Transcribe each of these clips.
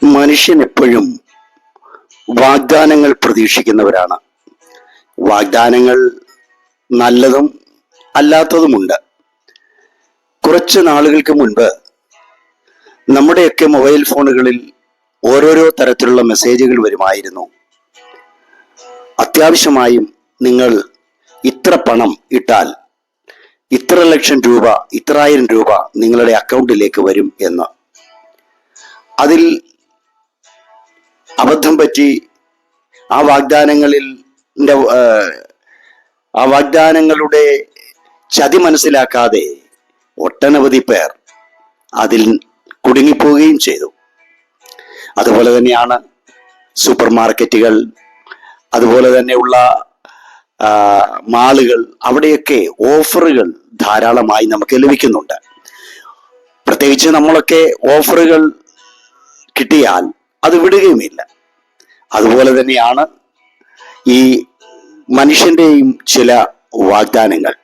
മനുഷ്യൻ എപ്പോഴും വാഗ്ദാനങ്ങൾ പ്രതീക്ഷിക്കുന്നവരാണ്. വാഗ്ദാനങ്ങൾ നല്ലതും അല്ലാത്തതുമുണ്ട്. കുറച്ച് നാളുകൾക്ക് മുൻപ് നമ്മുടെയൊക്കെ മൊബൈൽ ഫോണുകളിൽ ഓരോരോ തരത്തിലുള്ള മെസ്സേജുകൾ വരുമായിരുന്നു. അത്യാവശ്യമായും നിങ്ങൾ ഇത്ര പണം ഇട്ടാൽ ഇത്ര ലക്ഷം രൂപ, ഇത്രായിരം രൂപ നിങ്ങളുടെ അക്കൗണ്ടിലേക്ക് വരും എന്ന്. അതിൽ അബദ്ധം പറ്റി ആ വാഗ്ദാനങ്ങളുടെ ചതി മനസ്സിലാക്കാതെ ഒട്ടനവധി പേർ അതിൽ കുടുങ്ങിപ്പോവുകയും ചെയ്തു. അതുപോലെ തന്നെയാണ് സൂപ്പർ മാർക്കറ്റുകൾ, അതുപോലെ തന്നെയുള്ള മാളുകൾ, അവിടെയൊക്കെ ഓഫറുകൾ ധാരാളമായി നമുക്ക് ലഭിക്കുന്നുണ്ട്. പ്രത്യേകിച്ച് നമ്മളൊക്കെ ഓഫറുകൾ കിട്ടിയാൽ അത് വിടുകയുമില്ല. അതുപോലെ തന്നെയാണ് ഈ മനുഷ്യന്റെയും ചില വാഗ്ദാനങ്ങൾ.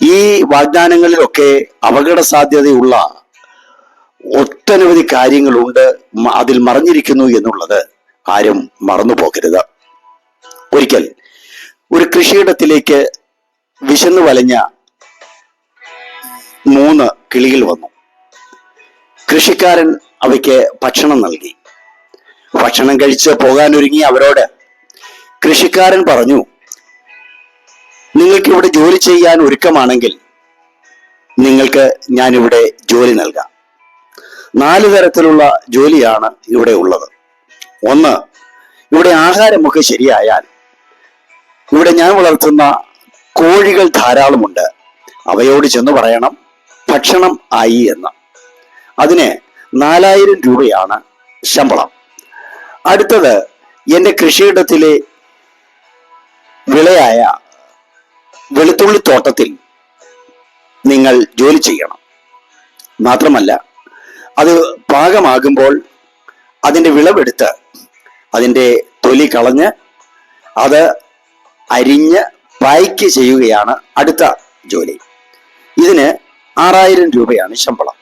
ഈ വാഗ്ദാനങ്ങളിലൊക്കെ അപകട സാധ്യതയുള്ള ഒട്ടനവധി കാര്യങ്ങളുണ്ട്, അതിൽ മറഞ്ഞിരിക്കുന്നു എന്നുള്ളത് ആരും മറന്നു പോകരുത്. ഒരിക്കൽ ഒരു കൃഷിയിടത്തിലേക്ക് വിശന്നു വലഞ്ഞ 3 കിളികൾ വന്നു. കൃഷിക്കാരൻ അവയ്ക്ക് ഭക്ഷണം നൽകി. ഭക്ഷണം കഴിച്ച് പോകാനൊരുങ്ങി അവരോട് കൃഷിക്കാരൻ പറഞ്ഞു, നിങ്ങൾക്ക് ഇവിടെ ജോലി ചെയ്യാൻ ഒരുക്കമാണെങ്കിൽ നിങ്ങൾക്ക് ഞാനിവിടെ ജോലി നൽകാം. 4 തരത്തിലുള്ള ജോലിയാണ് ഇവിടെ ഉള്ളത്. 1, ഇവിടെ ആഹാരമൊക്കെ ശരിയായാൽ ഇവിടെ ഞാൻ വളർത്തുന്ന കോഴികൾ ധാരാളമുണ്ട്, അവയോട് ചെന്ന് പറയണം ഭക്ഷണം ആയി എന്ന്. അതിന് 4000 രൂപയാണ് ശമ്പളം. അടുത്തത്, എൻ്റെ കൃഷിയിടത്തിലെ വിളയായ വെളുത്തുള്ളി തോട്ടത്തിൽ നിങ്ങൾ ജോലി ചെയ്യണം. മാത്രമല്ല അത് പാകമാകുമ്പോൾ അതിൻ്റെ വിളവെടുത്ത് അതിൻ്റെ തൊലി കളഞ്ഞ് അത് അരിഞ്ഞ് പായ്ക്ക് ചെയ്യുകയാണ് അടുത്ത ജോലി. ഇതിന് 6000 രൂപയാണ് ശമ്പളം.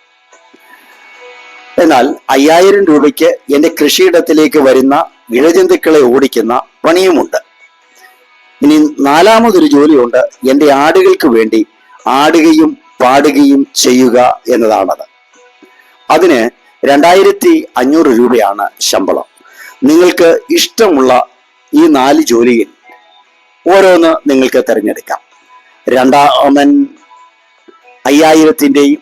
എന്നാൽ 5000 രൂപയ്ക്ക് എൻ്റെ കൃഷിയിടത്തിലേക്ക് വരുന്ന ഇഴജന്തുക്കളെ ഓടിക്കുന്ന പണിയുമുണ്ട്. ഇനി 4മതൊരു ജോലിയുണ്ട്, എൻ്റെ ആടുകൾക്ക് വേണ്ടി ആടുകയും പാടുകയും ചെയ്യുക എന്നതാണത്. അതിന് 2500 രൂപയാണ് ശമ്പളം. നിങ്ങൾക്ക് ഇഷ്ടമുള്ള ഈ 4 ജോലിയിൽ ഓരോന്ന് നിങ്ങൾക്ക് തിരഞ്ഞെടുക്കാം. 2മൻ 5000-ന്റെയും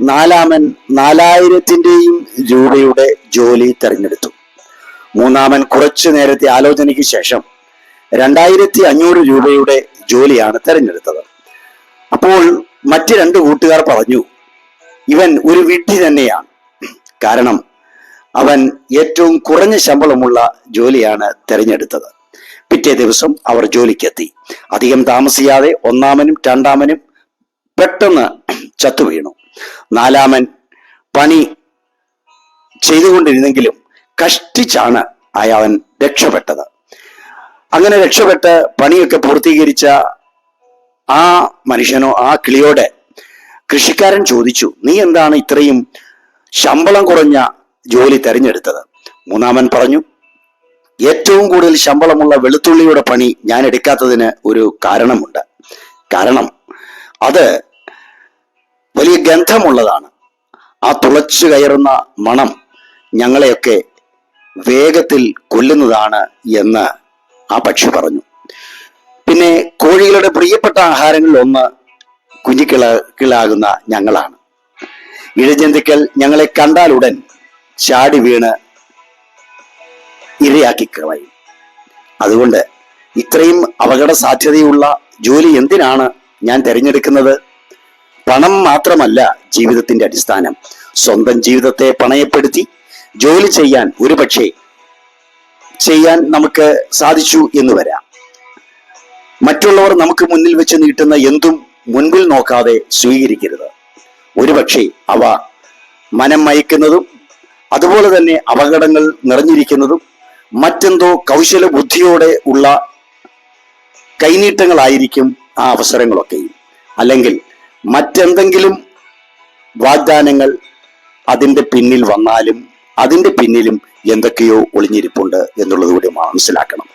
4മൻ 4000-ന്റെയും രൂപയുടെ ജോലി തിരഞ്ഞെടുത്തു. 3മൻ കുറച്ചു നേരത്തെ ആലോചനയ്ക്ക് ശേഷം 2500 രൂപയുടെ ജോലിയാണ് തിരഞ്ഞെടുത്തത്. അപ്പോൾ മറ്റ് 2 കൂട്ടുകാർ പറഞ്ഞു, ഇവൻ ഒരു വിഡ്ഢി തന്നെയാണ്. കാരണം അവൻ ഏറ്റവും കുറഞ്ഞ ശമ്പളമുള്ള ജോലിയാണ് തിരഞ്ഞെടുത്തത്. പിറ്റേ ദിവസം അവർ ജോലിക്കെത്തി. അധികം താമസിയാതെ 1മനും 2മനും പെട്ടെന്ന് ചത്തുവീണു. 4മൻ പണി ചെയ്തുകൊണ്ടിരുന്നെങ്കിലും കഷ്ടിച്ചാണ് അവൻ രക്ഷപ്പെട്ടത്. അങ്ങനെ രക്ഷപ്പെട്ട് പണിയൊക്കെ പൂർത്തീകരിച്ച ആ മനുഷ്യനോ, ആ കിളിയോട് കൃഷിക്കാരൻ ചോദിച്ചു, നീ എന്താണ് ഇത്രയും ശമ്പളം കുറഞ്ഞ ജോലി തിരഞ്ഞെടുത്തത്? 3മൻ പറഞ്ഞു, ഏറ്റവും കൂടുതൽ ശമ്പളമുള്ള വെളുത്തുള്ളിയുടെ പണി ഞാൻ എടുക്കാത്തതിന് ഒരു കാരണമുണ്ട്. കാരണം അത് വലിയ ഗന്ധമുള്ളതാണ്. ആ തുളച്ചു കയറുന്ന മണം ഞങ്ങളെയൊക്കെ വേഗത്തിൽ കൊല്ലുന്നതാണ് എന്ന് ആ പക്ഷി പറഞ്ഞു. പിന്നെ കോഴികളുടെ പ്രിയപ്പെട്ട ആഹാരങ്ങളിൽ ഒന്ന് കുഞ്ഞിക്കിളാകുന്ന ഞങ്ങളാണ്. ഇഴജന്തുക്കൾ ഞങ്ങളെ കണ്ടാലുടൻ ചാടി വീണ് ഇരയാക്കി കളയും. അതുകൊണ്ട് ഇത്രയും അപകട സാധ്യതയുള്ള ജോലി എന്തിനാണ് ഞാൻ തിരഞ്ഞെടുക്കുന്നത്? പണം മാത്രമല്ല ജീവിതത്തിന്റെ അടിസ്ഥാനം. സ്വന്തം ജീവിതത്തെ പണയപ്പെടുത്തി ജോലി ചെയ്യാൻ ഒരുപക്ഷെ ചെയ്യാൻ നമുക്ക് സാധിച്ചു എന്ന് വരാം. മറ്റുള്ളവർ നമുക്ക് മുന്നിൽ വെച്ച് നീട്ടുന്ന എന്തും മുൻപിൽ നോക്കാതെ സ്വീകരിക്കരുത്. ഒരുപക്ഷെ അവ മനം മയക്കുന്നതും അതുപോലെ തന്നെ അപകടങ്ങൾ നിറഞ്ഞിരിക്കുന്നതും മറ്റെന്തോ കൗശല ബുദ്ധിയോടെ ഉള്ള കൈനീട്ടങ്ങളായിരിക്കും ആ അവസരങ്ങളൊക്കെയും. അല്ലെങ്കിൽ മറ്റെന്തെങ്കിലും വാഗ്ദാനങ്ങൾ അതിൻ്റെ പിന്നിൽ വന്നാലും അതിന്റെ പിന്നിലും എന്തൊക്കെയോ ഒളിഞ്ഞിരിപ്പുണ്ട് എന്നുള്ളത് കൂടി മനസ്സിലാക്കണം.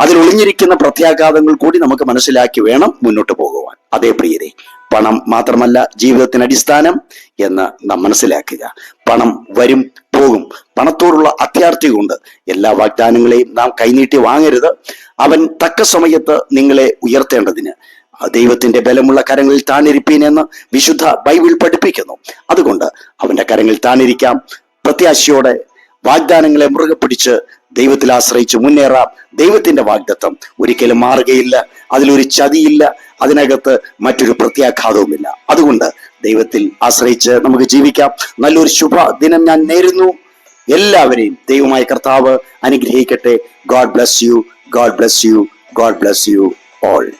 അതിൽ ഒളിഞ്ഞിരിക്കുന്ന പ്രത്യാഘാതങ്ങൾ കൂടി നമുക്ക് മനസ്സിലാക്കി വേണം മുന്നോട്ട് പോകുവാൻ. അതേ പ്രിയരെ, പണം മാത്രമല്ല ജീവിതത്തിന് അടിസ്ഥാനം എന്ന് നാം മനസ്സിലാക്കുക. പണം വരും പോകും. പണത്തോടുള്ള അത്യാർത്തി കൊണ്ട് എല്ലാ വാഗ്ദാനങ്ങളെയും നാം കൈനീട്ടി വാങ്ങരുത്. അവൻ തക്ക സമയത്ത് നിങ്ങളെ ഉയർത്തേണ്ടതിന് ദൈവത്തിന്റെ ബലമുള്ള കരങ്ങളിൽ താണിരിപ്പീൻ എന്ന് വിശുദ്ധ ബൈബിൾ പഠിപ്പിക്കുന്നു. അതുകൊണ്ട് അവന്റെ കരങ്ങളിൽ താണിരിക്കാം. പ്രത്യാശയോടെ വാഗ്ദാനങ്ങളെ മുറുകെ പിടിച്ച് ദൈവത്തിൽ ആശ്രയിച്ച് മുന്നേറാം. ദൈവത്തിന്റെ വാഗ്ദത്തം ഒരിക്കലും മാറുകയില്ല. അതിലൊരു ചതിയില്ല, അതിനകത്ത് മറ്റൊരു പ്രത്യാഘാതവുമില്ല. അതുകൊണ്ട് ദൈവത്തിൽ ആശ്രയിച്ച് നമുക്ക് ജീവിക്കാം. നല്ലൊരു ശുഭ ദിനം ഞാൻ നേരുന്നു. എല്ലാവരെയും ദൈവമായ കർത്താവ് അനുഗ്രഹിക്കട്ടെ. God bless you, God bless you, God bless you all.